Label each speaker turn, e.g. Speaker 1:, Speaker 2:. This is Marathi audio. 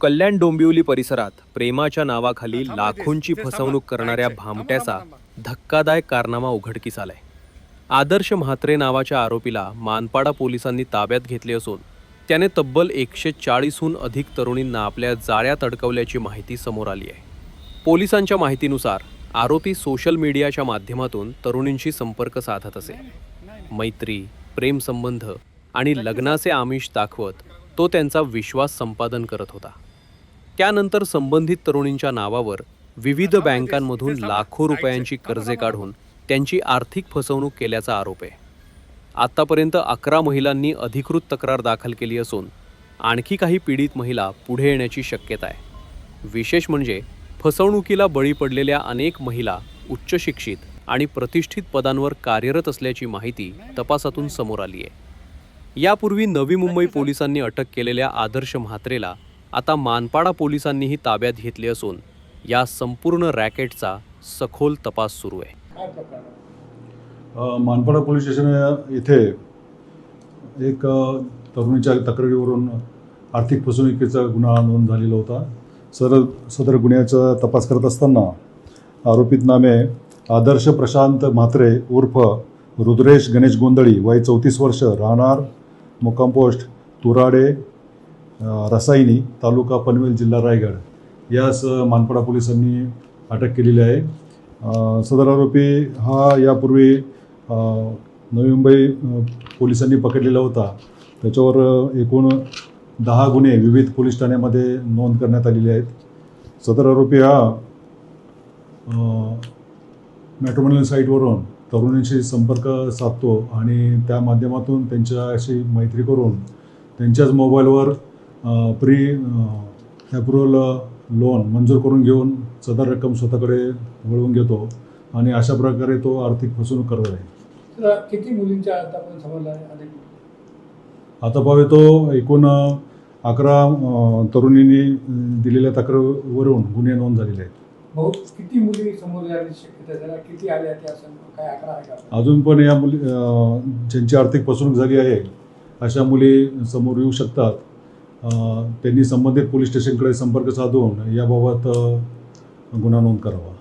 Speaker 1: कल्याण डोंबिवली परिसरात प्रेमाच्या नावाखाली लाखोंची फसवणूक करणाऱ्या भामट्याचा धक्कादायक कारनामा उघडकीस आलाय. आदर्श म्हात्रे नावाच्या आरोपीला मानपाडा पोलिसांनी ताब्यात घेतले असून त्याने तब्बल 140हून अधिक तरुणींना आपल्या जाळ्यात अडकवल्याची माहिती समोर आली आहे. पोलिसांच्या माहितीनुसार आरोपी सोशल मीडियाच्या माध्यमातून तरुणींशी संपर्क साधत असे. मैत्री, प्रेमसंबंध आणि लग्नाचे आमिष दाखवत तो त्यांचा विश्वास संपादन करत होता. त्यानंतर संबंधित तरुणींच्या नावावर विविध बँकांमधून लाखो रुपयांची कर्जे काढून त्यांची आर्थिक फसवणूक केल्याचा आरोप आहे. आतापर्यंत 11 महिलांनी अधिकृत तक्रार दाखल केली असून आणखी काही पीडित महिला पुढे येण्याची शक्यता आहे. विशेष म्हणजे फसवणुकीला बळी पडलेल्या अनेक महिला उच्च शिक्षित आणि प्रतिष्ठित पदांवर कार्यरत असल्याची माहिती तपासातून समोर आली आहे. यापूर्वी नवी मुंबई पोलिसांनी अटक केलेल्या आदर्श म्हात्रेला आता मानपाडा पोलिसांनीही ताब्यात घेतले असून या संपूर्ण रॅकेटचा सखोल तपास सुरू आहे.
Speaker 2: मानपाडा पोलीस स्टेशन येथे एक तरुणीच्या तक्रारीवरून आर्थिक फसवणुकीचा गुन्हा नोंद झालेला होता. सदर गुन्ह्याचा तपास करत असताना आरोपित नामे आदर्श प्रशांत म्हात्रे उर्फ रुद्रेश गणेश गोंधळी, वय 34 वर्ष, राहणार मुक्काम पोस्ट तुराडे रसायनी, तालुका पनवेल, जिल्हा रायगड यास मानपाडा पोलिसांनी अटक केलेली आहे. सदर आरोपी हा यापूर्वी नवी मुंबई पोलिसांनी पकडलेला होता. त्याच्यावर एकूण 10 गुन्हे विविध पोलीस ठाण्यामध्ये नोंद करण्यात आलेले आहेत. सदर आरोपी हा मॅट्रिमोनियल साईटवरून तरुणींशी संपर्क साधतो आणि त्या माध्यमातून त्यांच्याशी मैत्री करून त्यांच्याच मोबाईलवर प्री ॲप्रुव्हल लोन मंजूर करून घेऊन सदर रक्कम स्वतःकडे वळवून घेतो आणि अशा प्रकारे तो आर्थिक फसवणूक करत आहे.
Speaker 3: किती मुलींच्या आतापर्यंत समजला आहे?
Speaker 2: आता पाहूया तो एकूण 11 तरुणींनी दिलेल्या तक्रारीवरून गुन्हे नोंद झालेले आहेत.
Speaker 3: बहुत किती मुली समोर येण्याची शक्यता आहे? किती आल्या त्या काय आकडा आहे का?
Speaker 2: अजून पण या मुली ज्यांची आर्थिक फसवणूक झाली आहे अशा मुली समोर येऊ शकतात. त्यांनी संबंधित पोलीस स्टेशनकडे संपर्क साधून याबाबत गुन्हा नोंद करावा.